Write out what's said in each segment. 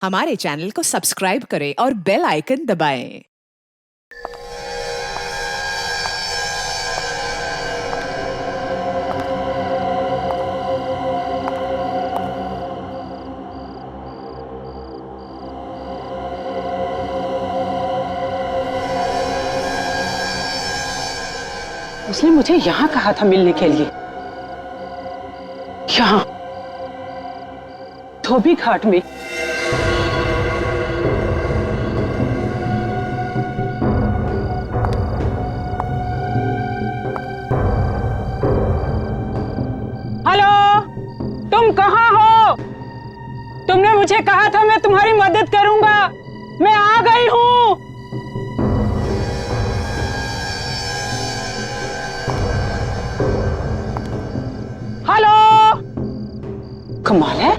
हमारे चैनल को सब्सक्राइब करें और बेल आइकन दबाएं। उसने मुझे यहाँ कहा था मिलने के लिए, यहाँ धोबी घाट में। हेलो, तुम कहाँ हो? तुमने मुझे कहा था मैं तुम्हारी मदद करूंगा। मैं आ गई हूँ। हेलो, कमाल है,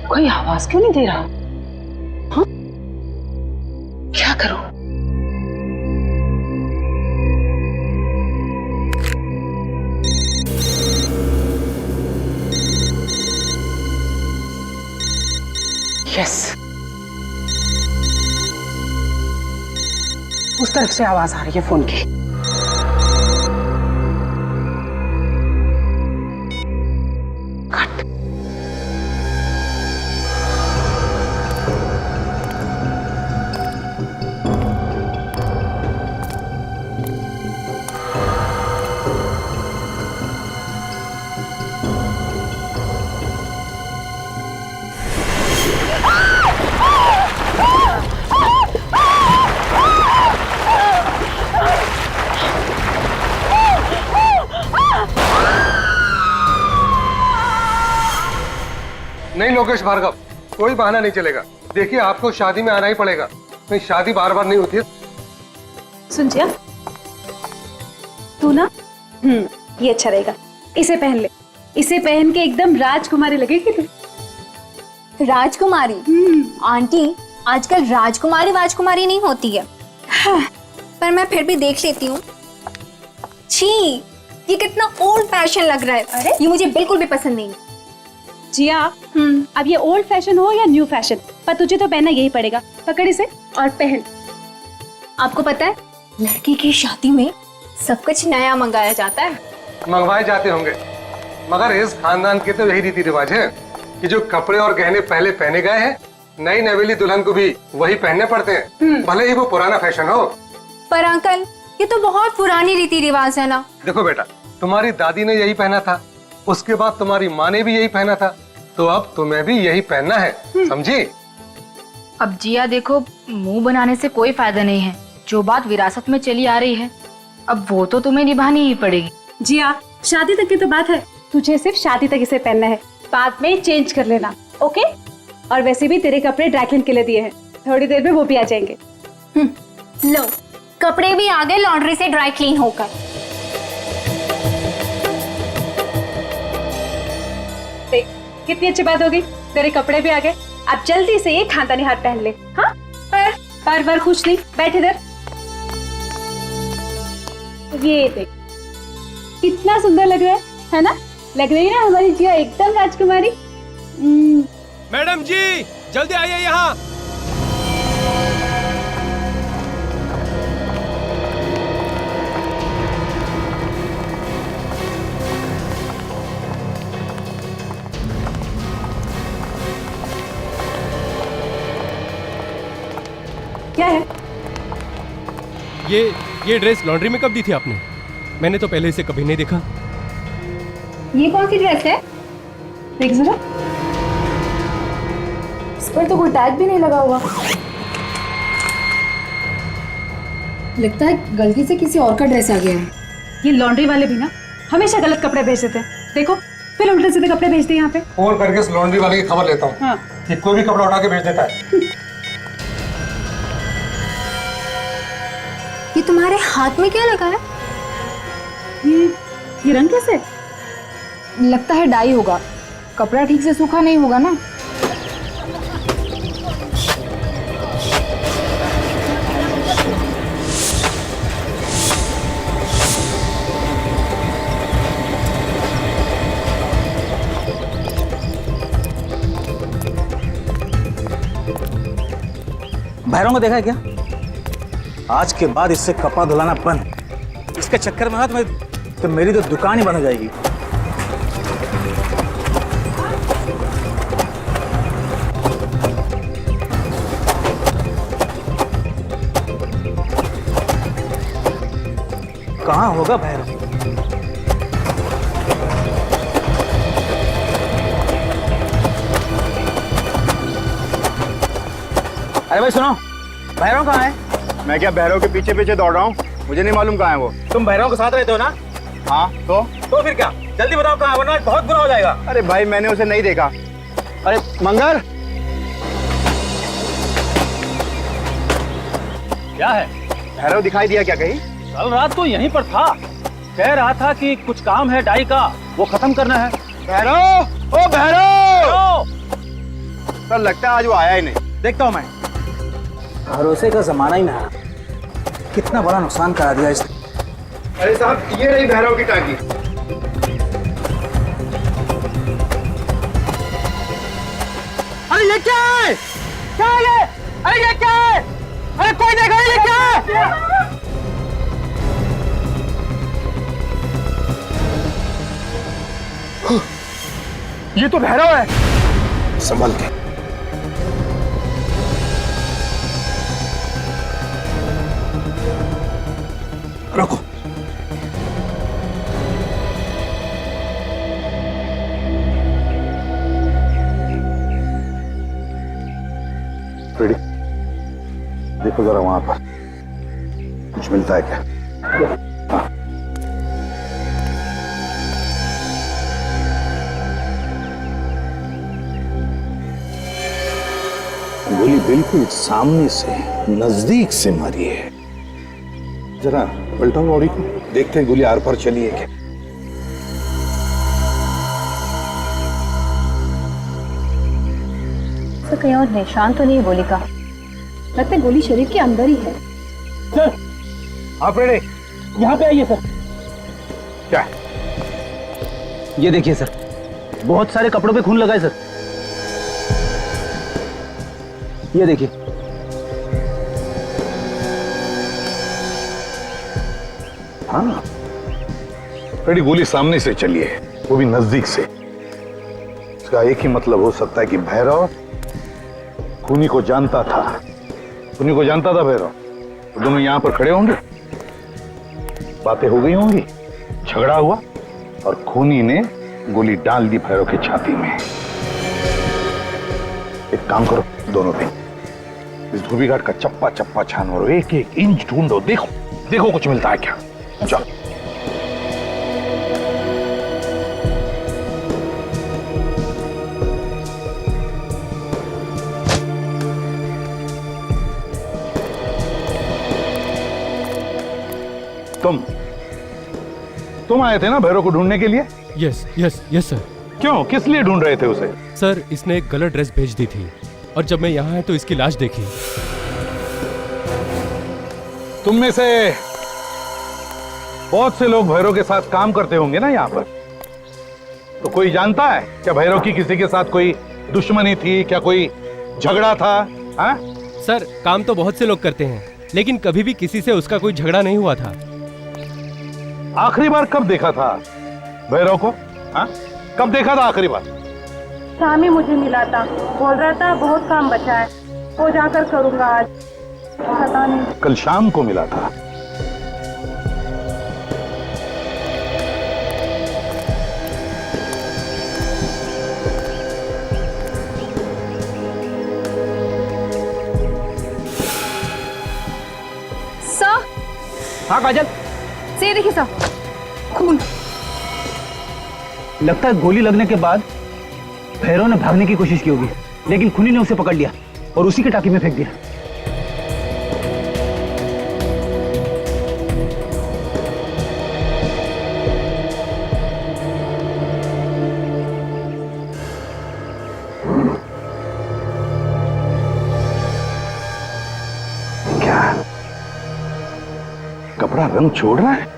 कोई आवाज क्यों नहीं दे रहा? हाँ? क्या करूं? यस, उस तरफ से आवाज आ रही है फोन की। नहीं लोकेश भार्गव, कोई बहाना नहीं चलेगा। देखिए आपको शादी में आना ही पड़ेगा, नहीं शादी बार बार नहीं होती है। सुन जिया, तू ना ये अच्छा रहेगा, इसे पहन ले। इसे पहन के एकदम राजकुमारी लगेगी तू। राजकुमारी? आंटी, आजकल राजकुमारी नहीं होती है। हाँ, पर मैं फिर भी देख लेती हूँ। छी, ये कितना ओल्ड फैशन लग रहा है। अरे ये मुझे बिल्कुल भी पसंद नहीं। जिया, अब ये ओल्ड फैशन हो या न्यू फैशन, पर तुझे तो पहनना यही पड़ेगा। पकड़ इसे और पहन। आपको पता है, लड़की की शादी में सब कुछ नया मंगाया जाता है। मंगवाए जाते होंगे, मगर इस खानदान के तो यही रीति रिवाज है कि जो कपड़े और गहने पहले पहने गए हैं, नई नवेली दुल्हन को भी वही पहनने पड़ते हैं, भले ही वो पुराना फैशन हो। पर अंकल, ये तो बहुत पुरानी रीति रिवाज है ना। देखो बेटा, तुम्हारी दादी ने यही पहना था, उसके बाद तुम्हारी माँ ने भी यही पहना था, तो अब तुम्हें भी यही पहनना है, समझी? अब जिया देखो, मुंह बनाने से कोई फायदा नहीं है। जो बात विरासत में चली आ रही है, अब वो तो तुम्हें निभानी ही पड़ेगी। जिया, शादी तक की तो बात है, तुझे सिर्फ शादी तक इसे पहनना है, बाद में चेंज कर लेना, ओके? और वैसे भी तेरे कपड़े ड्राई क्लीन के लिए दिए हैं, थोड़ी देर में वो भी आ जाएंगे। लो, कपड़े भी आ गए लॉन्ड्री से ड्राई क्लीन होकर। देख, कितनी अच्छी बात होगी, तेरे कपड़े भी आ गए। अब जल्दी से ये खानदानी हार पहन ले। हाँ, पर कुछ नहीं, बैठ इधर। ये देख, कितना सुंदर लग रहा है ना? लग रही है ना हमारी जिया एकदम राजकुमारी। मैडम जी, जल्दी आइए यहाँ। क्या है ये ड्रेस लॉन्ड्री में कब दी थी आपने? मैंने तो पहले इसे कभी नहीं देखा। ये कौन सी ड्रेस है? देख जरा, इस पर तो कोई टैग भी नहीं लगा हुआ। लगता है गलती से किसी और का ड्रेस आ गया है। ये लॉन्ड्री वाले भी ना हमेशा गलत कपड़े भेज देते हैं। देखो, फिर उल्टे सीधे कपड़े भेजते हैं यहाँ पे। फोन करके इस लॉन्ड्री वाले की खबर लेता हूँ। हाँ। कि कोई भी कपड़ा उठा के भेज देता है। ये तुम्हारे हाथ में क्या लगा है? ये रंग कैसे? लगता है डाई होगा, कपड़ा ठीक से सूखा नहीं होगा ना। भैरव को देखा है क्या? आज के बाद इससे कपड़ा धुलाना बंद। इसके चक्कर में ना तो मेरी तो दुकान ही बंद हो जाएगी। कहाँ होगा भैरव? अरे भाई सुनो, भैरव कहाँ है? मैं क्या भैरव के पीछे पीछे दौड़ रहा हूँ? मुझे नहीं मालूम कहाँ है वो। तुम भैरव के साथ रहते हो ना? हाँ तो फिर क्या? जल्दी बताओ कहाँ है, वरना बहुत बुरा हो जाएगा। अरे भाई मैंने उसे नहीं देखा। अरे मंगर, क्या है? भैरव दिखाई दिया क्या कहीं? कल रात तो यहीं पर था, कह रहा था कि कुछ काम है डाई का, वो खत्म करना है। भैरव, ओ भैरव! सर लगता है आज वो आया ही नहीं। देखता हूँ मैं। भरोसे का जमाना ही ना, कितना बड़ा नुकसान करा दिया इसने। अरे साहब ये रही भैरव की टांगी। अरे ये क्या है? क्या है ये? अरे ये क्या है? अरे कोई देखो ये क्या है? ये तो भैरव है। संभल के। रुको। रेडी? देखो जरा वहां पर कुछ मिलता है क्या? हाँ। गोली बिल्कुल सामने से नजदीक से मारी है। जरा पलटाओ बॉडी को, देखते हैं गोली आर पार चली है क्या। तो कहीं और निशान तो नहीं है गोली का। लगता है गोली शरीर के अंदर ही है। सर आप रेडी? यहाँ पे आइए सर। क्या है? ये देखिए सर, बहुत सारे कपड़ों पे खून लगा है सर। ये देखिए। हाँ, रेडी गोली सामने से चली है, वो भी नजदीक से। इसका एक ही मतलब हो सकता है कि भैरव खूनी को जानता था। खूनी को जानता था भैरव, तो दोनों यहां पर खड़े होंगे, बातें हो गई होंगी, झगड़ा हुआ और खूनी ने गोली डाल दी भैरव की छाती में। एक काम करो दोनों पे, इस धोबी घाट का चप्पा चप्पा छानो, एक एक इंच ढूंढो, देखो देखो कुछ मिलता है क्या। चलो। तुम आए थे ना भैरव को ढूंढने के लिए? Yes yes yes sir. क्यों, किस लिए ढूंढ रहे थे उसे? सर इसने एक गलत ड्रेस भेज दी थी और जब मैं यहाँ आया तो इसकी लाश देखी। तुम में से बहुत से लोग भैरव के साथ काम करते होंगे ना यहाँ पर, तो कोई जानता है क्या भैरव की किसी के साथ कोई दुश्मनी थी, क्या कोई झगड़ा था? हाँ? सर काम तो बहुत से लोग करते हैं, लेकिन कभी भी किसी से उसका कोई झगड़ा नहीं हुआ था। आखिरी बार कब देखा था भैरव को? हाँ? कब देखा था आखिरी बार? शाम ही मुझे मिला था, बोल रहा था बहुत काम बचा है, वो जाकर करूंगा आज। पता नहीं। कल शाम को मिला था। सर। हाँ काजल। से देखिए सर, खून। लगता है गोली लगने के बाद भैरव ने भागने की कोशिश की होगी, लेकिन खूनी ने उसे पकड़ लिया और उसी के टाकी में फेंक दिया। क्या कपड़ा रंग छोड़ रहा है?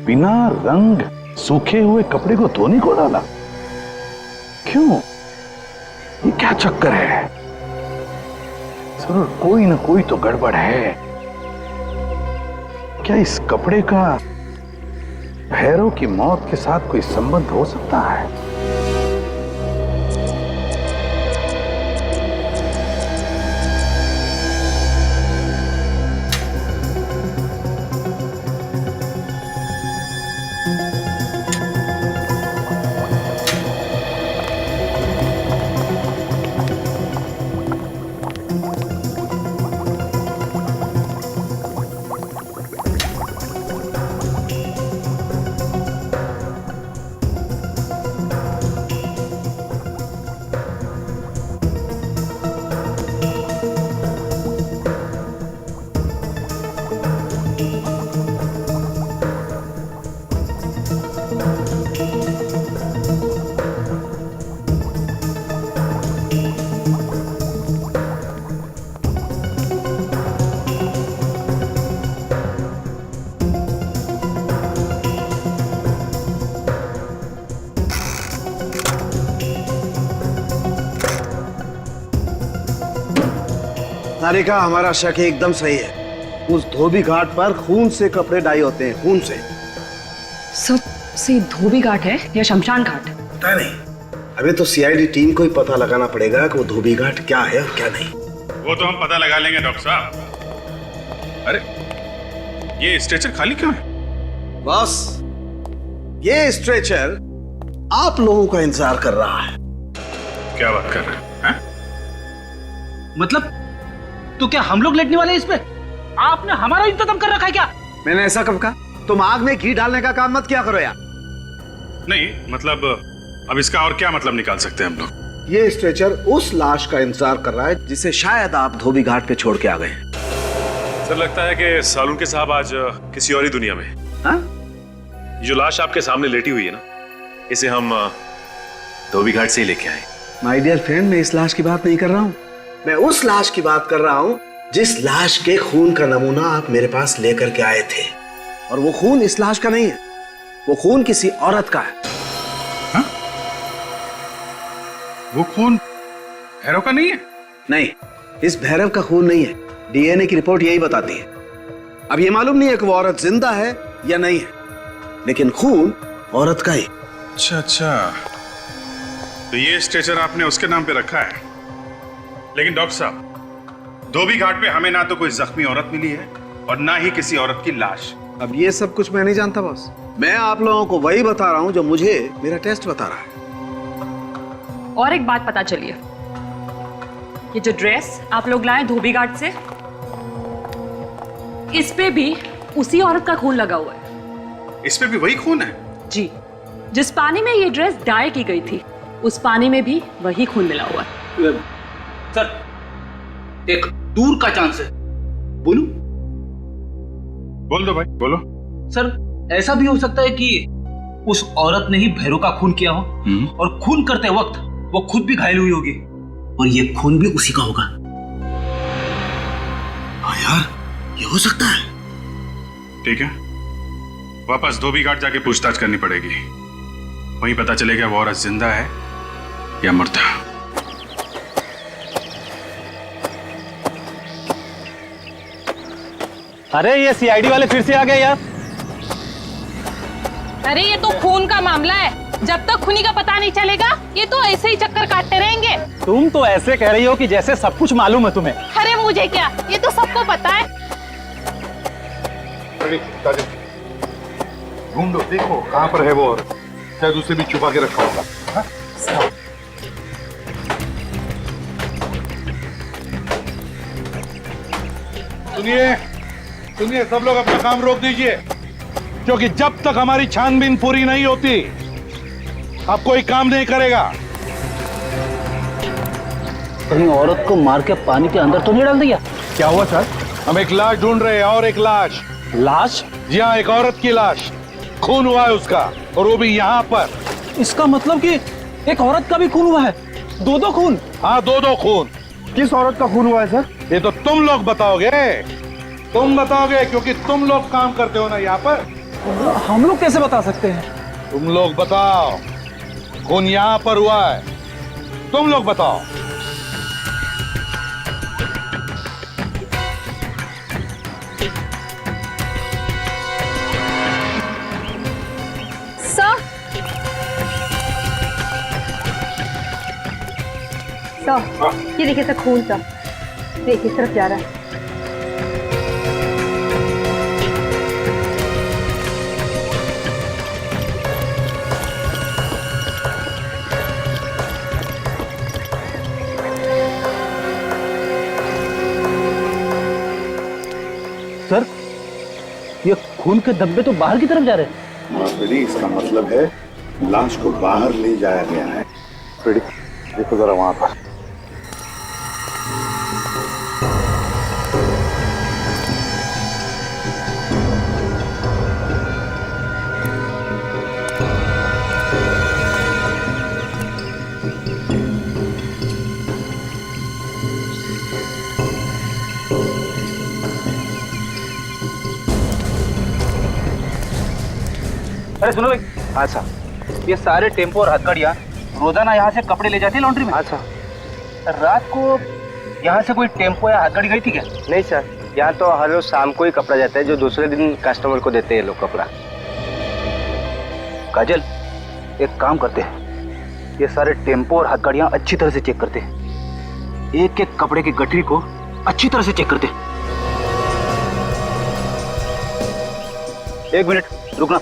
बिना रंग सूखे हुए कपड़े को धोने को डाला? क्यों? ये क्या चक्कर है? जरूर कोई ना कोई तो गड़बड़ है। क्या इस कपड़े का भैरव की मौत के साथ कोई संबंध हो सकता है? सारिका, हमारा शक एकदम सही है। उस धोबी घाट पर खून से कपड़े डाई होते हैं, खून से। सर से धोबी घाट है या शमशान घाट? पता नहीं, अभी तो सीआईडी टीम को ही पता लगाना पड़ेगा कि वो धोबी घाट क्या है और क्या नहीं। वो तो हम पता लगा लेंगे डॉक्टर साहब। अरे ये स्ट्रेचर खाली क्यों है? बस ये स्ट्रेचर आप लोगों का इंतजार कर रहा है। क्या बात कर रहे हैं? मतलब तो क्या हम लोग लेटने वाले हैं इस पे? आपने हमारा इंतजाम कर रखा है क्या? मैंने ऐसा कब कहा? तुम आग में घी डालने का काम मत किया करो यार। नहीं मतलब अब इसका और क्या मतलब निकाल सकते हैं हम लोग? ये स्ट्रेचर उस लाश का इंतजार कर रहा है जिसे शायद आप धोबी घाट पे छोड़ के आ गए। सर लगता है कि सालून के साहब आज किसी और ही दुनिया में। हाँ? जो लाश आपके सामने लेटी हुई है ना, इसे हम धोबी घाट से ही लेके आए। माय डियर फ्रेंड, मैं इस लाश की बात नहीं कर रहा हूँ। मैं उस लाश की बात कर रहा हूँ जिस लाश के खून का नमूना आप मेरे पास लेकर के आए थे। और वो खून इस लाश का नहीं है, वो खून किसी औरत का है। हाँ? वो खून भैरव का नहीं है? नहीं, इस भैरव का खून नहीं है। डीएनए की रिपोर्ट यही बताती है। अब ये मालूम नहीं है कि वो औरत जिंदा है या नहीं है, लेकिन खून औरत का ही। अच्छा, तो ये स्ट्रेचर आपने उसके नाम पे रखा है। लेकिन डॉक्टर साहब, धोबी घाट पे हमें ना तो कोई जख्मी औरत मिली है और ना ही किसी औरत की लाश। अब ये सब कुछ मैं नहीं जानता बॉस। मैं आप लोगों को वही बता रहा हूं जो मुझे मेरा टेस्ट बता रहा है। और एक बात पता चली है, ये जो ड्रेस आप लोग लाए धोबी घाट से, इस पे भी उसी औरत का खून लगा हुआ है। इस पे भी वही खून है? जी, जिस पानी में ये ड्रेस डाई की गई थी उस पानी में भी वही खून मिला हुआ है। सर एक दूर का चांस है, बोलूं? बोल दो भाई, बोलो। सर ऐसा भी हो सकता है कि उस औरत ने ही भैरव का खून किया हो और खून करते वक्त वो खुद भी घायल हुई होगी और ये खून भी उसी का होगा। हाँ यार, ये हो सकता है। ठीक है, वापस धोबी घाट जाके पूछताछ करनी पड़ेगी। वहीं पता चलेगा वो औरत जिंदा है या मरता। अरे ये सीआईडी वाले फिर से आ गए यार। अरे ये तो खून का मामला है, जब तक खूनी का पता नहीं चलेगा ये तो ऐसे ही चक्कर काटते रहेंगे। तुम तो ऐसे कह रही हो कि जैसे सब कुछ मालूम है तुम्हें। अरे मुझे क्या, ये तो सबको पता है। ढूंढो, देखो कहाँ पर है वो औरत। शायद उसे भी छुपा के रखा होगा। हाँ? सुनिए सुनिए, सब लोग अपना काम रोक दीजिए, क्योंकि जब तक हमारी छानबीन पूरी नहीं होती अब कोई काम नहीं करेगा। कहीं औरत को मार के पानी के अंदर तो नहीं डाल दिया? क्या हुआ सर? हम एक लाश ढूंढ रहे हैं, और एक लाश। लाश? जी हाँ, एक औरत की लाश। खून हुआ है उसका, और वो भी यहाँ पर। इसका मतलब कि एक औरत का भी खून हुआ है? दो खून? हाँ, दो खून। किस औरत का खून हुआ है सर? ये तो तुम लोग बताओगे, तुम बताओगे, क्योंकि तुम लोग काम करते हो ना यहाँ पर। हम लोग कैसे बता सकते हैं? तुम लोग बताओ, खून यहाँ पर हुआ है, तुम लोग बताओ। सर ये देखिए सर, खून सर देखिए इस तरफ जा रहा है। सर, ये खून के धब्बे तो बाहर की तरफ जा रहे हैं। हाँ फ्रेडी, इसका मतलब है लाश को बाहर ले जाया गया है। फ्रेडी देखो जरा वहां पर। अरे सुनो भाई। अच्छा, ये सारे टेम्पो और हथकड़ियाँ रोजाना यहाँ से कपड़े ले जाते हैं लॉन्ड्री में। अच्छा, रात को यहाँ से कोई टेम्पो या हथकड़ी गई थी क्या? नहीं सर, यहाँ तो हर रोज शाम को ही कपड़ा जाता है, जो दूसरे दिन कस्टमर को देते हैं लोग कपड़ा। काजल, एक काम करते हैं, ये सारे टेम्पो और हथकड़ियाँ अच्छी तरह से चेक करते हैं, एक एक कपड़े की गठरी को अच्छी तरह से चेक करते हैं। 1 मिनट रुकना।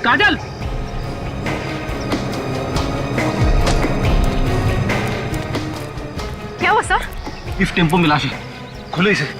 काजल, क्या हुआ सर? इस टेम्पो में लाश है, खोलो इसे।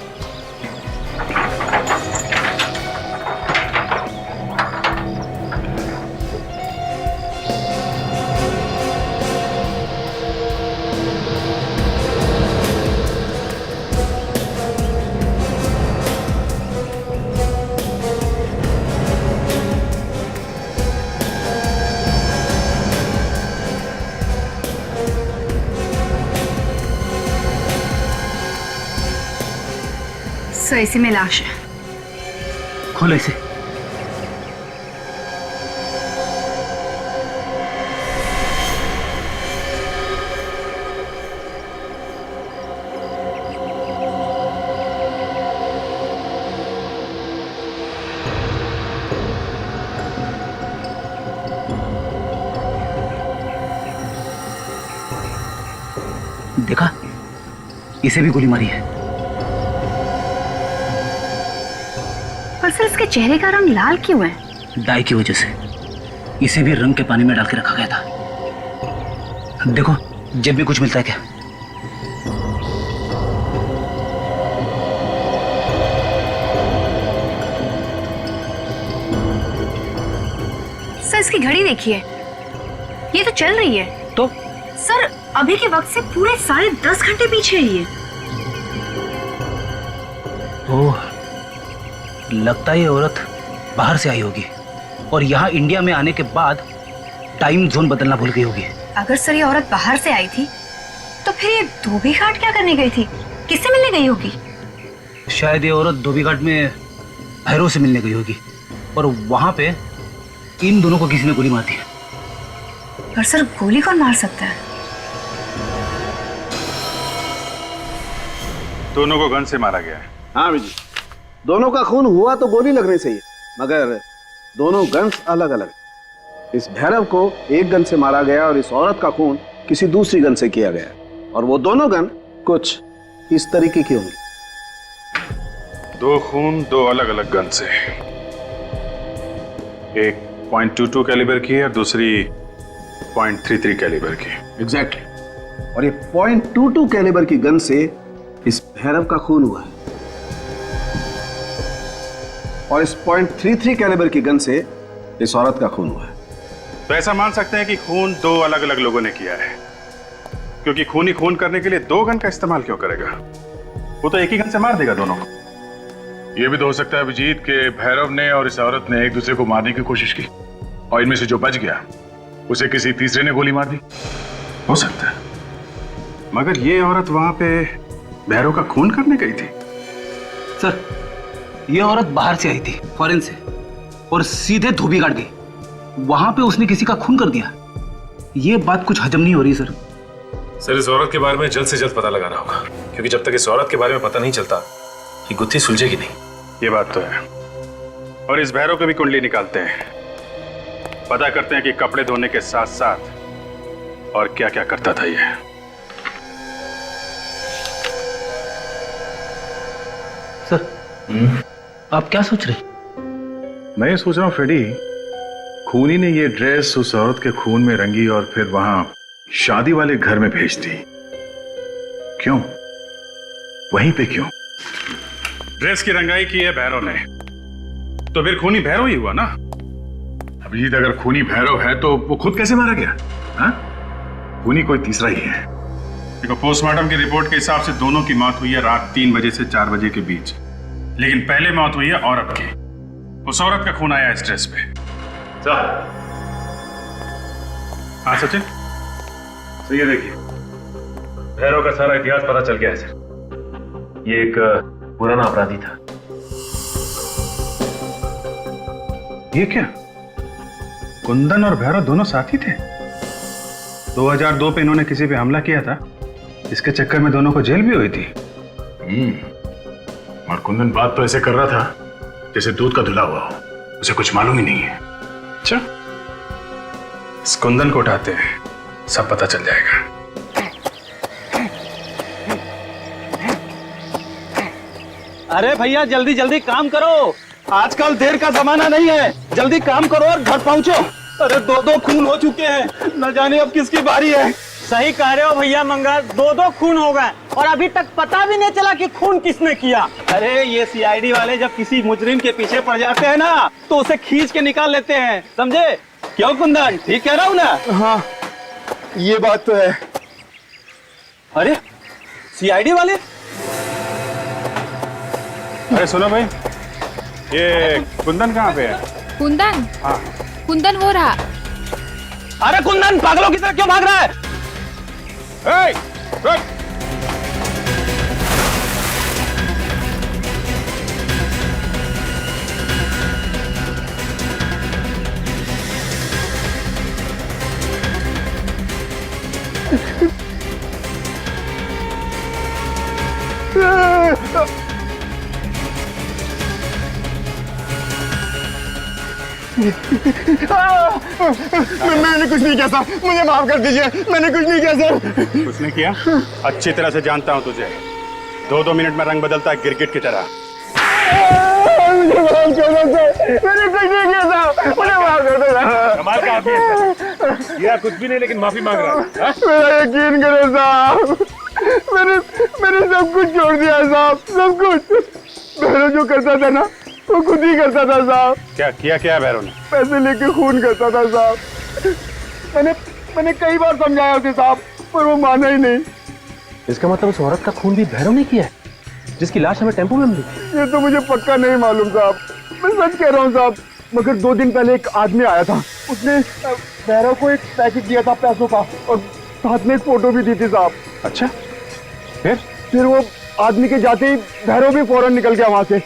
सर इसी में लाश है। खोलो इसे। देखा, इसे भी गोली मारी है। पर सर इसके चेहरे का रंग लाल क्यों है? डाई की वजह से। इसे भी रंग के पानी में डाल के रखा गया था। देखो, जेब में कुछ मिलता है क्या? सर इसकी घड़ी देखिए, ये तो चल रही है। तो सर अभी के वक्त से पूरे 10.5 घंटे पीछे है ये। ओह, लगता है ये औरत बाहर से आई होगी और यहाँ इंडिया में आने के बाद टाइम जोन बदलना भूल गई होगी। अगर सर ये औरत बाहर से आई थी तो फिर ये धोबी घाट क्या करने गई थी? किससे मिलने गई होगी? शायद ये औरत धोबी घाट में भैरव से मिलने गई होगी और वहां पे इन दोनों को किसी ने गोली मार दी। पर सर गोली कौन मार सकता है? दोनों को गन से मारा गया है। हाँ जी, दोनों का खून हुआ तो गोली लगने से ही, मगर दोनों गन्स अलग अलग। इस भैरव को एक गन से मारा गया और इस औरत का खून किसी दूसरी गन से किया गया, और वो दोनों गन कुछ इस तरीके की होंगी। दो खून दो अलग अलग गन से, एक .22 कैलिबर की है और दूसरी .33 कैलिबर की। एग्जैक्टली। और ये .22 कैलिबर की गन से इस भैरव का खून हुआ है और इस .33 कैलिबर की गन से इस औरत का खून हुआ है। तो ऐसा मान सकते हैं कि खून दो अलग अलग लोगों ने किया है, क्योंकि खूनी खून करने के लिए दो गन का इस्तेमाल क्यों करेगा? वो तो एक ही गन से मार देगा दोनों को। ये भी तो हो सकता है अभिजीत के भैरव ने और इस औरत ने एक दूसरे को मारने की कोशिश की और इनमें से जो बच गया उसे किसी तीसरे ने गोली मार दी। हो सकता है, मगर ये औरत वहां पे भैरव का खून करने गई थी। सर, ये औरत बाहर से आई थी फॉरेन से और सीधे धोबीघाट गई। वहां पे उसने किसी का खून कर दिया। ये बात कुछ हजम नहीं हो रही सर। सर, इस औरत के बारे में जल्द से जल्द पता लगाना होगा, क्योंकि जब तक इस औरत के बारे में पता नहीं चलता ये गुत्थी सुलझेगी नहीं। ये बात तो है। और इस भैरव को भी कुंडली निकालते हैं, पता करते हैं कि कपड़े धोने के साथ साथ और क्या क्या करता था ये। सर, आप क्या सोच रहे? मैं ये सोच रहा हूँ फ्रेडी, खूनी ने ये ड्रेस उस औरत के खून में रंगी और फिर वहां शादी वाले घर में भेज दी। क्यों? वहीं पे क्यों? ड्रेस की रंगाई की है भैरव ने, तो फिर खूनी भैरव ही हुआ ना। अभिजीत, अगर खूनी भैरव है तो वो खुद कैसे मारा गया? हाँ? खूनी कोई तीसरा ही है। देखो, पोस्टमार्टम की रिपोर्ट के हिसाब से दोनों की मौत हुई है रात 3 बजे से 4 बजे के बीच, लेकिन पहले मौत हुई है औरत की। उस औरत का खून आया इस ड्रेस पे। हाँ सचिन, तो ये देखिए, भैरव का सारा इतिहास पता चल गया है सर। ये एक पुराना अपराधी था। ये क्या? कुंदन और भैरव दोनों साथी थे? 2002 पे इन्होंने किसी पे हमला किया था, इसके चक्कर में दोनों को जेल भी हुई थी। और कुंदन बात तो ऐसे कर रहा था जैसे दूध का धुला हुआ हो, उसे कुछ मालूम ही नहीं है। अच्छा, इस कुंदन को उठाते हैं, सब पता चल जाएगा। अरे भैया, जल्दी जल्दी काम करो, आजकल देर का जमाना नहीं है। जल्दी काम करो और घर पहुंचो। अरे 2-2 खून हो चुके हैं, न जाने अब किसकी बारी है। सही कह रहे हो भैया मंगल, 2-2 खून हो गए और अभी तक पता भी नहीं चला कि खून किसने किया। अरे ये सीआईडी वाले जब किसी मुजरिम के पीछे पड़ जाते हैं ना, तो उसे खींच के निकाल लेते हैं, समझे? क्यों कुंदन, ठीक कह रहा हूँ ना? हाँ, ये बात तो है। अरे सीआईडी वाले? अरे सुनो भाई, ये कुंदन कहाँ पे है? कुंदन? हाँ, कुंदन वो रहा। अरे कुंदन पागलों की तरह क्यों भाग रहा है? रुक! मैंने कुछ नहीं किया सर, मुझे माफ कर दीजिए, मैंने कुछ नहीं किया सर। कुछ नहीं किया? अच्छी तरह से जानता हूं तुझे। 2-2 मिनट में रंग बदलता है गिरगिट की तरह। मुझे माफ कर दो सर, मैंने कुछ नहीं किया सर, मुझे माफ कर दो सर। कमाल का आदमी है सर, किया कुछ भी नहीं लेकिन माफी मांग रहा है। मेरा यकीन करो साहब, मैंने सब कुछ छोड़ दिया साहब, सब कुछ। भैरव जो करता था ना, वो खुद ही करता था साहब। क्या किया? क्या भैरव ने? पैसे लेके खून करता था साहब। मैंने कई बार समझाया उसे साहब, पर वो माना ही नहीं। इसका मतलब उस औरत का खून भी भैरव ने किया है, जिसकी लाश हमें टेम्पो में मिली? ये तो मुझे पक्का नहीं मालूम साहब, मैं सच कह रहा हूँ साहब। मगर 2 दिन पहले एक आदमी आया था, उसने भैरव को एक पैकेट दिया था पैसों का और साथ में एक फोटो भी दी थी साहब। अच्छा, फिर वो आदमी के जाते ही भैरव भी फौरन निकल गया वहां से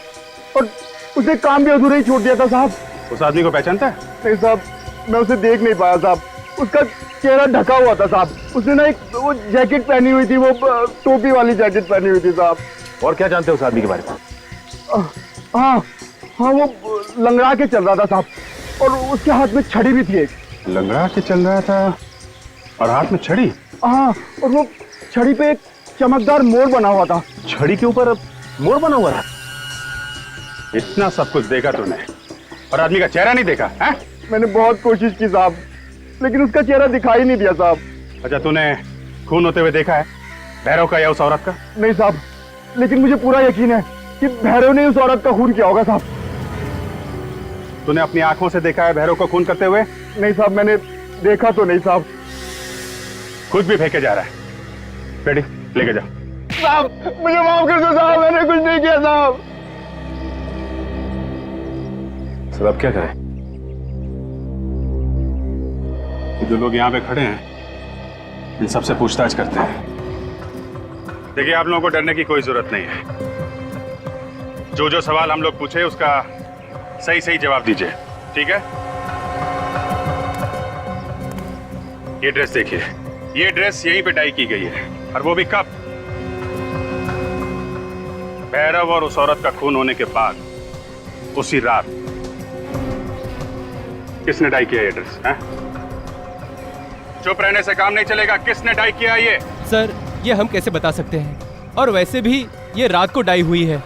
और उसे काम भी अधूरा ही छोड़ दिया था साहब। उस आदमी को पहचानता है? नहीं साहब, मैं उसे देख नहीं पाया साहब, उसका चेहरा ढका हुआ था साहब। उसने ना एक वो जैकेट पहनी हुई थी, वो टोपी वाली जैकेट पहनी हुई थी साहब। और क्या जानते हो उस आदमी के बारे में? हाँ, वो लंगड़ा के चल रहा था साहब और उसके हाथ में छड़ी भी थी एक। लंगड़ा के चल रहा था और हाथ में छड़ी? हाँ, और वो छड़ी पे एक चमकदार मोर बना हुआ था। छड़ी के ऊपर मोर बना हुआ था? इतना सब कुछ देखा तूने और आदमी का चेहरा नहीं देखा है? मैंने बहुत कोशिश की साहब, लेकिन उसका चेहरा दिखाई नहीं दिया साहब। अच्छा, तूने खून होते हुए देखा है भैरव का या उस औरत का? नहीं साहब, लेकिन मुझे पूरा यकीन है कि भैरव ने उस औरत का खून किया होगा साहब। तूने अपनी आंखों से देखा है भैरव को खून करते हुए? नहीं साहब, मैंने देखा तो नहीं साहब। खुद भी फेंके जा रहा है। बेटी लेके जाओ। साहब मुझे माफ कर दो साहब, मैंने कुछ नहीं किया साहब। सर अब क्या करें? जो लोग यहाँ पे खड़े हैं इन सबसे पूछताछ करते हैं। देखिए, आप लोगों को डरने की कोई जरूरत नहीं है। जो जो सवाल हम लोग पूछे उसका सही सही जवाब दीजिए, ठीक है? ये ड्रेस देखिए, ये ड्रेस यहीं पे डाई की गई है, और वो भी कब? भैरव और उस औरत का खून होने के बाद, उसी रात। किसने डाई किया ये ड्रेस? हैं? चुप रहने से काम नहीं चलेगा। किसने डाई किया ये? सर, ये हम कैसे बता सकते हैं? और वैसे भी ये रात को डाई हुई है।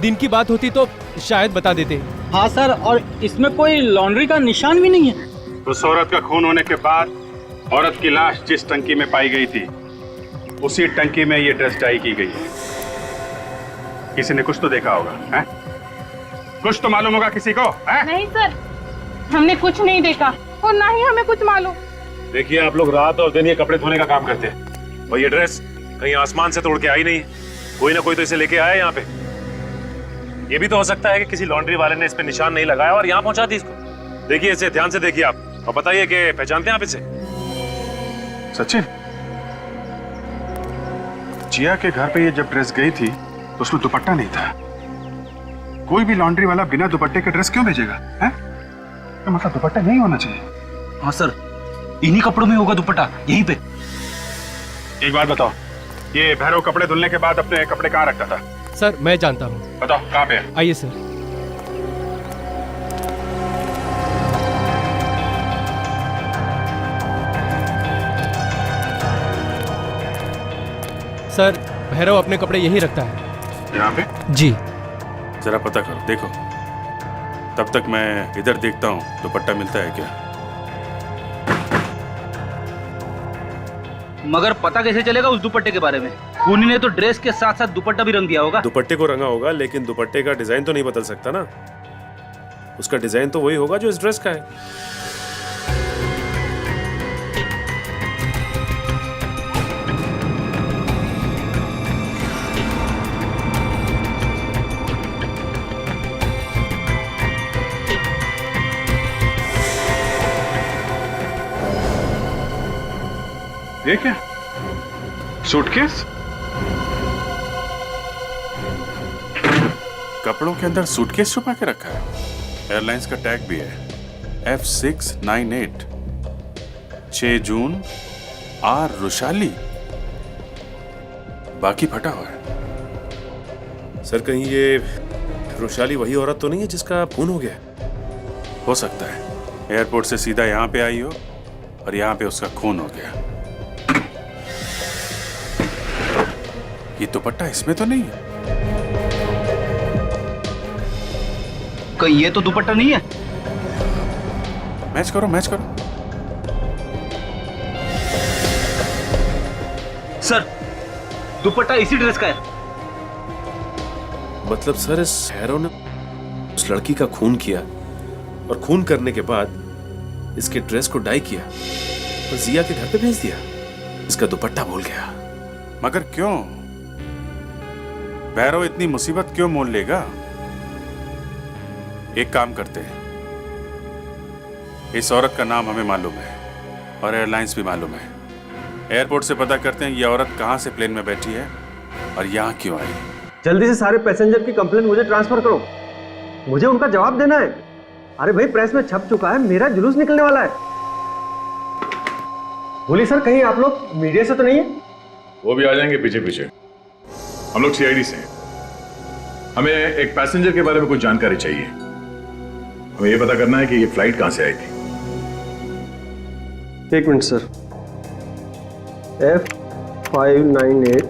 दिन की बात होती तो शायद बता देते। हाँ सर, और इसमें कोई लॉन्ड्री का निशान भी नहीं है। उस औरत का खून होने के बाद औरत की लाश जिस टंकी में पाई गई थी, उसी टंकी में ये ड्रेस डाई की गई है। किसी ने कुछ तो देखा होगा, हैं? कुछ तो मालूम होगा किसी को, हैं? नहीं सर, हमने कुछ नहीं देखा और ना ही हमें कुछ मालूम। देखिए, आप लोग रात और दिन ये कपड़े धोने का काम करते हैं, और ये ड्रेस कहीं आसमान से तोड़ के आई नहीं। कोई ना कोई तो इसे लेके आया यहाँ पे। ये भी तो हो सकता है कि किसी लॉन्ड्री वाले ने इस पे निशान नहीं लगाया और यहाँ पहुंचा दी इसको। देखिए, इसे ध्यान से देखिए आप, और बताइए कि पहचानते हैं आप इसे? सचिन, जिया के घर पे ये जब ड्रेस गई थी तो उसमें दुपट्टा नहीं था। कोई भी लॉन्ड्री वाला बिना दुपट्टे के ड्रेस क्यों भेजेगा, हैं? तो मतलब दुपट्टा नहीं होना चाहिए। हाँ सर, इन्हीं कपड़ों में होगा दुपट्टा, यहीं पे। एक बात बताओ, ये भैरव कपड़े धुलने के बाद अपने कपड़े कहाँ रखता था? सर, मैं जानता हूँ। बताओ कहाँ पे है? आइए सर। सर, भैरव अपने कपड़े यहीं रखता है। यहाँ पे? जी। जरा पता करो, देखो। तब तक मैं इधर देखता हूँ दुपट्टा मिलता है क्या। मगर पता कैसे चलेगा उस दुपट्टे के बारे में? खूनी ने तो ड्रेस के साथ साथ दुपट्टा भी रंग दिया होगा। दुपट्टे को रंगा होगा, लेकिन दुपट्टे का डिजाइन तो नहीं बदल सकता ना। उसका डिजाइन तो वही होगा जो इस ड्रेस का है। ये क्या? सूटकेस? कपड़ों के अंदर सूटकेस छुपा के रखा है। एयरलाइंस का टैग भी है, F698, 6 जून, आर रुशाली। बाकी फटा हुआ है। सर, कहीं ये रुशाली वही औरत तो नहीं है जिसका खून हो गया? हो सकता है एयरपोर्ट से सीधा यहाँ पे आई हो और यहाँ पे उसका खून हो गया। ये दुपट्टा इसमें तो नहीं है? कहीं ये तो दुपट्टा नहीं है? मैच करो, मैच करो। सर, दुपट्टा इसी ड्रेस का है। मतलब सर, इस भैरव ने उस लड़की का खून किया और खून करने के बाद इसके ड्रेस को डाई किया और जिया के घर पे भेज दिया। इसका दुपट्टा भूल गया। मगर क्यों? भैरव इतनी मुसीबत क्यों मोल लेगा? एक काम करते हैं, इस औरत का नाम हमें मालूम है और एयरलाइंस भी मालूम है। एयरपोर्ट से पता करते हैं ये औरत कहां से प्लेन में बैठी है और यहां क्यों आई। जल्दी से सारे पैसेंजर की कंप्लेंट मुझे ट्रांसफर करो, मुझे उनका जवाब देना है। अरे भाई, प्रेस में छप चुका है, मेरा जुलूस निकलने वाला है। बोलिए सर, कहीं आप लोग मीडिया से तो नहीं है? वो भी आ जाएंगे पीछे पीछे। हम लोग सीआईडी से हैं। हमें एक पैसेंजर के बारे में कुछ जानकारी चाहिए। हमें यह पता करना है कि ये फ्लाइट कहां से आई थी। एक मिनट सर। F598।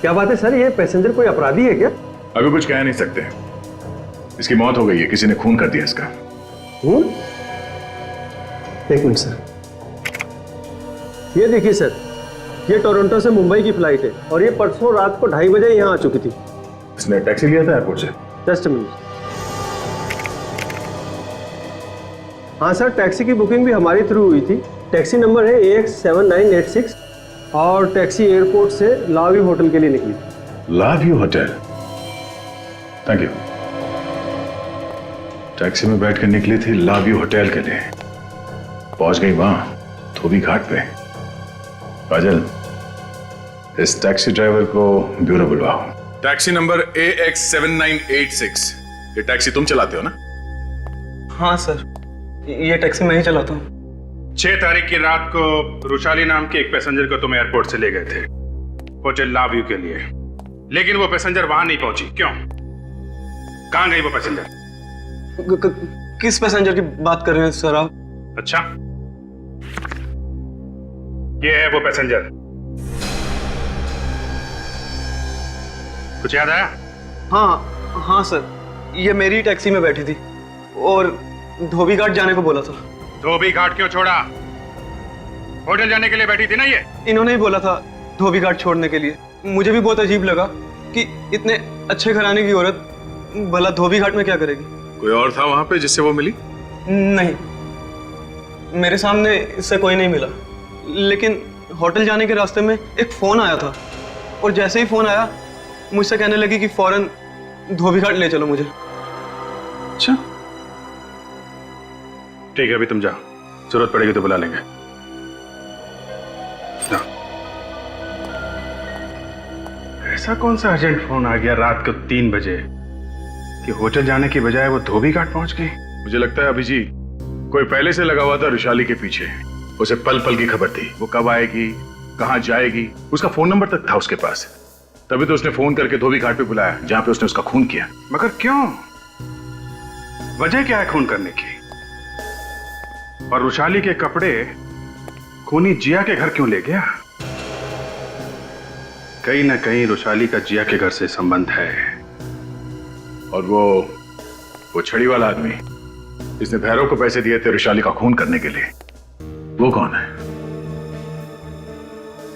क्या बात है सर, ये पैसेंजर कोई अपराधी है क्या? अभी कुछ कह नहीं सकते। इसकी मौत हो गई है, किसी ने खून कर दिया इसका। खून? एक मिनट सर, ये देखिए सर, ये टोरंटो से मुंबई की फ्लाइट है और ये परसों रात को 2:30 बजे यहाँ आ चुकी थी। इसने टैक्सी लिया था एयरपोर्ट से? Just a minute. हाँ सर, टैक्सी की बुकिंग भी हमारी थ्रू हुई थी। टैक्सी नंबर है AX7986 और टैक्सी एयरपोर्ट से लाव्यू होटल के लिए निकली। लाव्यू होटल? Thank you. टैक्सी में बैठ कर निकली थी लाव्यू होटल के लिए, पहुंच गई वहां धोबी घाट पे। काजल, इस टैक्सी ड्राइवर को ब्यूरो बुलवाओ। Taxi number AX7986। ये टैक्सी तुम चलाते हो ना? हाँ सर, ये टैक्सी मैं ही चलाता हूँ। 6 तारीख की रात को रुशाली नाम के एक पैसेंजर को तुम एयरपोर्ट से ले गए थे होटल लाव्यू के लिए, लेकिन वो पैसेंजर वहां नहीं पहुंची। क्यों? कहां गई वो पैसेंजर? किस पैसेंजर की बात कर रहे हैं सर आप? अच्छा, ये है वो पैसेंजर। कुछ याद आया? हाँ सर, ये मेरी टैक्सी में बैठी थी और धोबी घाट जाने को बोला था। धोबी घाट क्यों छोड़ा? होटल जाने के लिए बैठी थी ना ये? इन्होंने ही बोला था धोबी घाट छोड़ने के लिए। मुझे भी बहुत अजीब लगा कि इतने अच्छे घराने की औरत भला धोबी घाट में क्या करेगी। कोई और था वहां पे जिससे वो मिली? नहीं, मेरे सामने इससे कोई नहीं मिला, लेकिन होटल जाने के रास्ते में एक फोन आया था और जैसे ही फोन आया मुझसे कहने लगी कि फौरन धोबी घाट ले चलो मुझे। अच्छा ठीक है, अभी तुम जाओ, जरूरत पड़ेगी तो बुला लेंगे। जाओ। ऐसा कौन सा अर्जेंट फोन आ गया रात को 3 बजे कि होटल जाने की बजाय वो धोबी घाट पहुंच गई? मुझे लगता है अभिजीत कोई पहले से लगा हुआ था रुशाली के पीछे। उसे पल पल की खबर थी, वो कब आएगी, कहां जाएगी, उसका फोन नंबर तक था उसके पास। तभी तो उसने फोन करके धोबी घाट पे बुलाया जहां पे उसने उसका खून किया। मगर क्यों? वजह क्या है खून करने की? और रुशाली के कपड़े खूनी जिया के घर क्यों ले गया? कहीं ना कहीं रुशाली का जिया के घर से संबंध है। और वो छड़ी वाला आदमी जिसने भैरव को पैसे दिए थे रुशाली का खून करने के लिए, वो कौन है?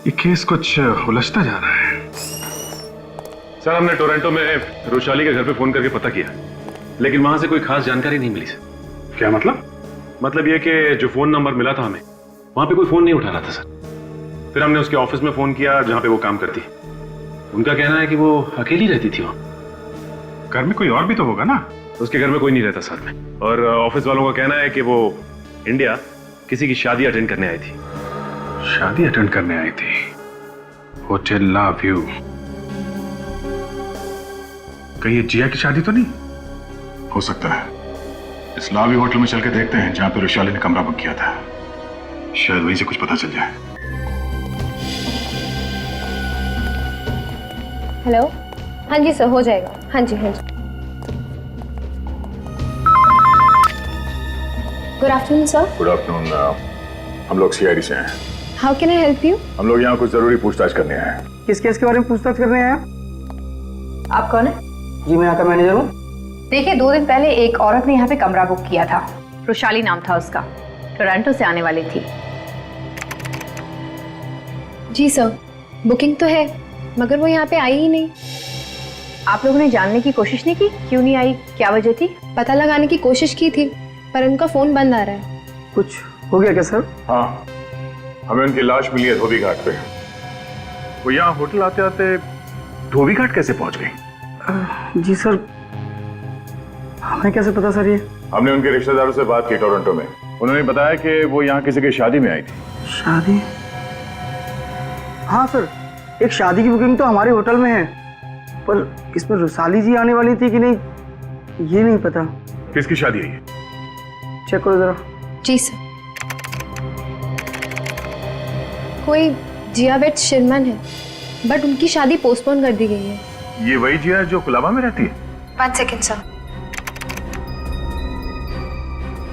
ये केस कुछ उलझता जा रहा है। सर, हमने टोरंटो में रुशाली के घर पे फोन करके पता किया, लेकिन वहां से कोई खास जानकारी नहीं मिली सर। क्या मतलब? मतलब ये कि जो फोन नंबर मिला था हमें, वहां पे कोई फोन नहीं उठा रहा था सर। फिर हमने उसके ऑफिस में फोन किया जहां पे वो काम करती। उनका कहना है कि वो अकेली रहती थी वहां। घर में कोई और भी तो होगा ना? उसके घर में कोई नहीं रहता साथ में। और ऑफिस वालों का कहना है कि वो इंडिया किसी की शादी अटेंड करने आई थी। शादी अटेंड करने आई थी होटल लाव्यू? कहीं ये जिया की शादी तो नहीं? हो सकता है। इस लाव्यू होटल में चल के देखते हैं जहां पे रुशाली ने कमरा बुक किया था, शायद वहीं से कुछ पता चल जाए। हेलो, हाँ जी सर, हो जाएगा। हाँ जी हाँ जी। Good afternoon sir. Good afternoon. हम लोग CID से हैं। How can I help you? हम लोग यहाँ कुछ जरूरी पूछताछ करने आए हैं। किस केस के बारे में पूछताछ करने आए? आप कौन है? जी, मैं यहाँ का मैनेजर हूँ। देखिए, 2 दिन पहले एक औरत ने यहाँ पे कमरा बुक किया था। रुशाली नाम था उसका, टोरंटो से आने वाली थी। जी सर, बुकिंग तो है, मगर वो यहाँ पे आई ही नहीं। आप लोगों ने जानने की कोशिश नहीं की क्यों नहीं आई, क्या वजह थी? पता लगाने की कोशिश की थी, पर उनका फोन बंद आ रहा है। कुछ हो गया क्या सर? हाँ, हमें उनकी लाश मिली है धोबी घाट पे। वो यहाँ होटल आते आते धोबी घाट कैसे पहुंच गई? जी सर, हमें कैसे पता सर? ये हमने उनके रिश्तेदारों से बात की टोरंटो में। उन्होंने बताया कि वो यहाँ किसी की शादी में आई थी। शादी? हाँ सर, एक शादी की बुकिंग तो हमारे होटल में है, पर इसमें रुशाली जी आने वाली थी कि नहीं ये नहीं पता। किसकी शादी है ये? चेक करो जरा। जी सर, कोई जियाबेट शिरमन है, बट उनकी शादी पोस्टपोन कर दी गई है। ये वही जिया जो कुलाबा में रहती है? 1 second sir.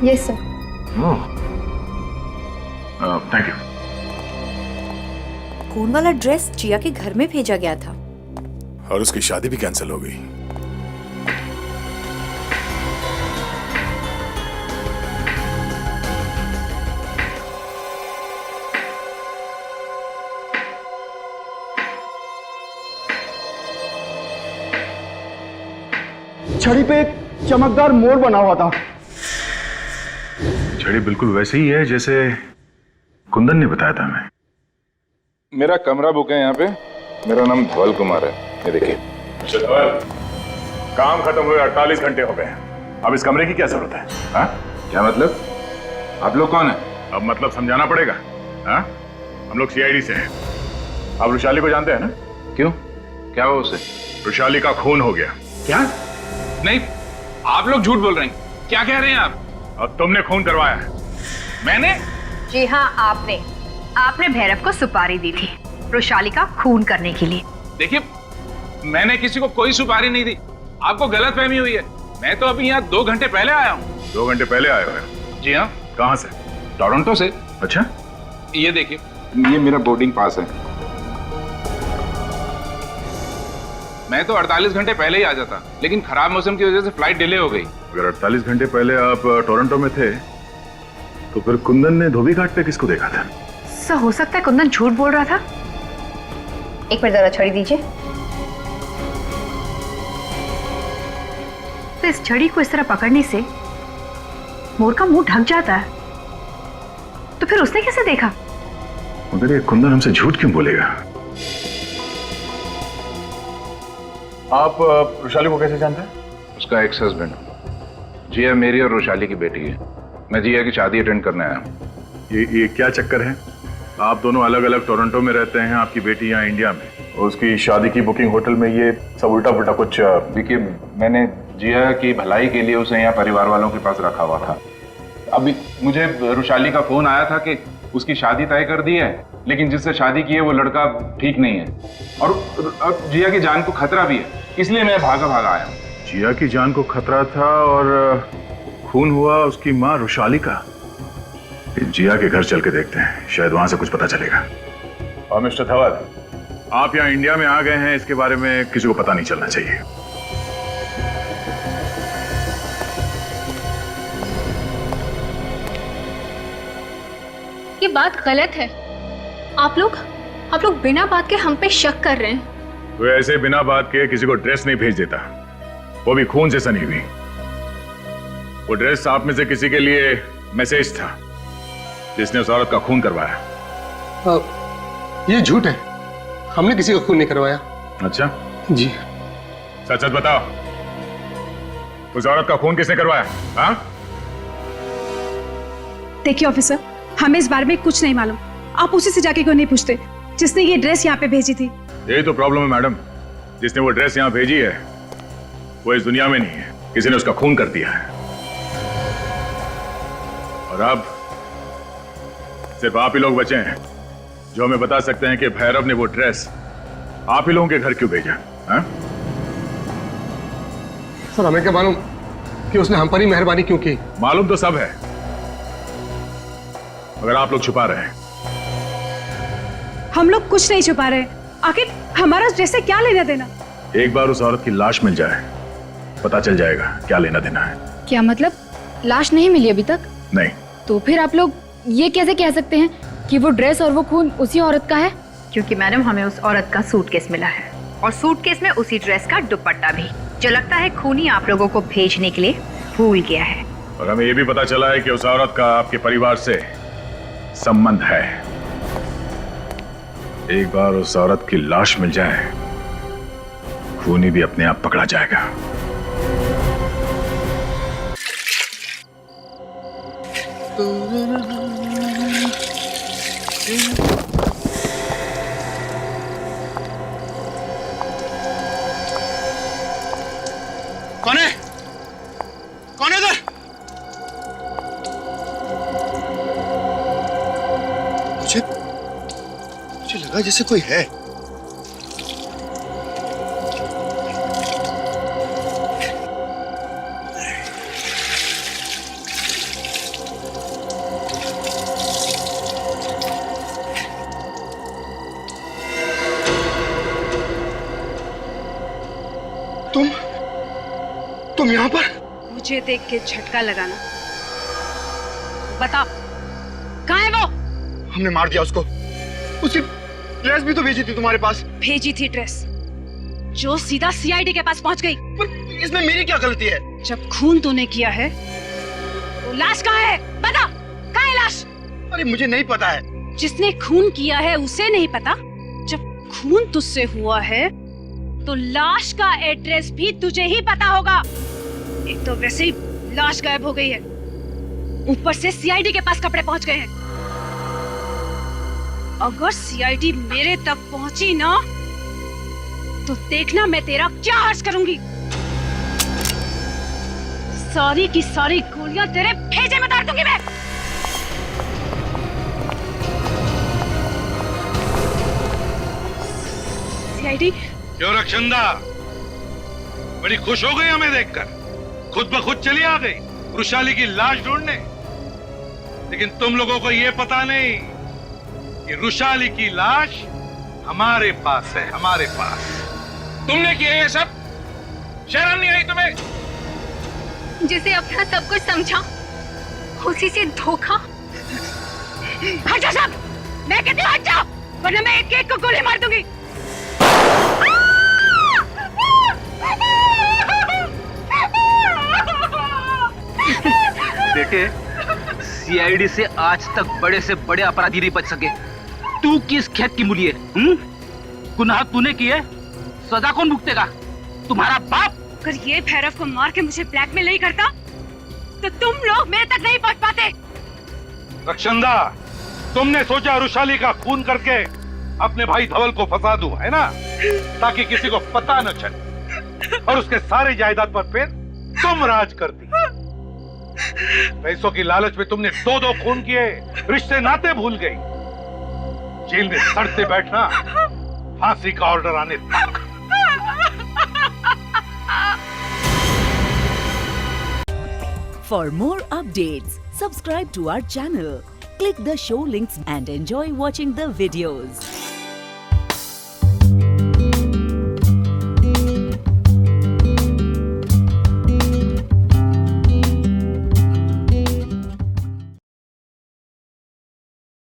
Yes sir. Thank you. खून वाला ड्रेस जिया के घर में भेजा गया था और उसकी शादी भी कैंसिल हो गई। छड़ी पे एक चमकदार मोड़ बना हुआ था। छड़ी बिल्कुल वैसे ही है जैसे कुंदन ने बताया था हमें। मेरा कमरा बुक है यहाँ पे। मेरा नाम धवल कुमार है। ये देखिए। धवल, काम खत्म हुए 48 घंटे हो गए। अब इस कमरे की क्या जरूरत है? हाँ? क्या मतलब? आप लोग कौन है? अब मतलब समझाना पड़ेगा। हाँ? हम लोग सीआईडी से हैं। आप रुशाली को जानते हैं ना? क्यों? क्या हुआ उसे? रुशाली का खून हो गया। क्या? नहीं, आप लोग झूठ बोल रहे हैं। क्या कह रहे हैं आप? अब तुमने खून करवाया है। मैंने? जी हाँ, आपने भैरव को सुपारी दी थी रुशाली का खून करने के लिए। देखिए, मैंने किसी को कोई सुपारी नहीं दी। आपको गलतफहमी हुई है। मैं तो अभी यहाँ 2 घंटे पहले आया हूँ। 2 घंटे पहले आए हुए? जी हाँ। कहाँ से? टोरंटो से। अच्छा, ये देखिए, ये मेरा बोर्डिंग पास है। मैं तो 48 घंटे पहले ही आ जाता, लेकिन खराब मौसम की वजह से फ्लाइट डिले हो गई। अगर 48 घंटे पहले आप टोरंटो में थे तो फिर कुंदन ने धोबी घाट पे किसको देखा था? सर, हो सकता है कुंदन झूठ बोल रहा था। एक बार जरा छड़ी दीजिए। तो इस छड़ी को इस तरह पकड़ने से मोर का मुंह ढक जाता है, तो फिर उसने कैसे देखा? मगर ये कुंदन हमसे झूठ क्यों बोलेगा? आप रुशाली को कैसे जानते हैं? उसका एक्स हस्बैंड। जिया मेरी और रुशाली की बेटी है। मैं जिया की शादी अटेंड करने आया हूँ। ये क्या चक्कर है? आप दोनों अलग अलग टोरंटो में रहते हैं, आपकी बेटी यहाँ इंडिया में। उसकी शादी की बुकिंग होटल में, ये सब उल्टा पुल्टा कुछ। देखिए, मैंने जिया की भलाई के लिए उसे यहाँ परिवार वालों के पास रखा हुआ था। अभी मुझे रुशाली का फोन आया था कि उसकी शादी तय कर दी है, लेकिन जिससे शादी की है वो लड़का ठीक नहीं है और अब जिया की जान को खतरा भी है, इसलिए मैं भागा आया हूँ। जिया की जान को खतरा था और खून हुआ उसकी माँ रुशाली का। जिया के घर चल के देखते हैं, शायद वहां से कुछ पता चलेगा। और मिस्टर धवल, आप यहाँ इंडिया में आ गए हैं, इसके बारे में किसी को पता नहीं चलना चाहिए। ये बात गलत है। आप लोग बिना बात के हम पे शक कर रहे हैं। वो ऐसे बिना बात के किसी को ड्रेस नहीं भेज देता, वो भी खून से सनी हुई। वो ड्रेस आप में से किसी के लिए मैसेज था जिसने उस औरत का खून करवाया। ये झूठ है, हमने किसी का खून नहीं करवाया। अच्छा जी। सच सच बताओ, उस औरत का खून किसने करवाया? हाँ? देखिए ऑफिसर, हमें इस बारे में कुछ नहीं मालूम। आप उसी से जाके क्यों नहीं पूछते जिसने ये ड्रेस यहाँ पे भेजी थी? यही तो प्रॉब्लम है मैडम, जिसने वो ड्रेस यहाँ भेजी है वो इस दुनिया में नहीं है, किसी ने उसका खून कर दिया है। और अब सिर्फ आप ही लोग बचे हैं जो हमें बता सकते हैं कि भैरव ने वो ड्रेस आप ही लोगों के घर क्यों भेजा। हाँ? सर, हमें क्या मालूम कि उसने हम पर ही मेहरबानी क्यों की। मालूम तो सब है, मगर आप लोग छुपा रहे हैं। हम लोग कुछ नहीं छुपा रहे। आखिर हमारा ड्रेस से क्या लेना देना? एक बार उस औरत की लाश मिल जाए, पता चल जाएगा क्या लेना देना है। क्या मतलब? लाश नहीं मिली अभी तक? नहीं। तो फिर आप लोग ये कैसे कह सकते हैं कि वो ड्रेस और वो खून उसी औरत का है? क्योंकि मैडम, हमें उस औरत का सूटकेस मिला है और सूटकेस में उसी ड्रेस का दुपट्टा भी, जो लगता है खूनी आप लोगों को भेजने के लिए भूल गया है। और हमें ये भी पता चला है कि उस औरत का आपके परिवार से संबंध है। एक बार उस औरत की लाश मिल जाए, खूनी भी अपने आप पकड़ा जाएगा। कौन है? कौन है इधर? मुझे लगा जैसे कोई है। तुम यहाँ पर? मुझे देख के झटका लगाना। बताओ, कहाँ है वो? हमने मार दिया उसको। उसकी ड्रेस भी तो भेजी थी तुम्हारे पास। भेजी थी ड्रेस, जो सीधा सीआईडी के पास पहुंच गई। इसमें मेरी क्या गलती है? जब खून तूने किया है तो लाश कहाँ है? बता, कहाँ है लाश? अरे मुझे नहीं पता है। जिसने खून किया है उसे नहीं पता? जब खून तुझसे हुआ है तो लाश का एड्रेस भी तुझे ही पता होगा। एक तो वैसे ही लाश गायब हो गई है, ऊपर से सीआईडी के पास कपड़े पहुंच गए हैं। अगर सीआईडी मेरे तक पहुंची ना तो देखना मैं तेरा क्या हर्ष करूंगी। सारी की सारी गोलियां तेरे भेजे में डाल दूंगी मैं। सीआईडी। क्यों रक्षंदा, बड़ी खुश हो गई हमें देखकर? खुद ब खुद चली आ गई वृषाली की लाश ढूंढने। लेकिन तुम लोगों को यह पता नहीं कि वृषाली की लाश हमारे पास है, हमारे पास। तुमने किया ये सब? शर्म नहीं आई तुम्हें? जिसे अपना सब कुछ समझा उसी से धोखा। हट जा सब, मैं कहती हूँ हट जा, वरना मैं एक एक को गोली मार दूंगी। बेटे, सीआईडी से आज तक बड़े से बड़े अपराधी नहीं बच सके। तू किस खेत की मूली है? गुनाह तूने किए, सजा कौन भुगतेगा? तुम्हारा बाप। अगर ये भैरव को मार के मुझे ब्लैकमेल नहीं करता तो तुम लोग मेरे तक नहीं पहुंच पाते। रक्षंदा, तुमने सोचा वृषाली का खून करके अपने भाई धवल को फंसा दूं, है ना? ताकि किसी को पता न चले और उसके सारे जायदाद पर फिर तुम राज करती। पैसों की लालच में तुमने 2-2 खून किए, रिश्ते नाते भूल गई। जेल में सड़ते बैठना, फांसी का ऑर्डर आने तक। For more updates, subscribe to our channel, click the show links and enjoy watching the videos.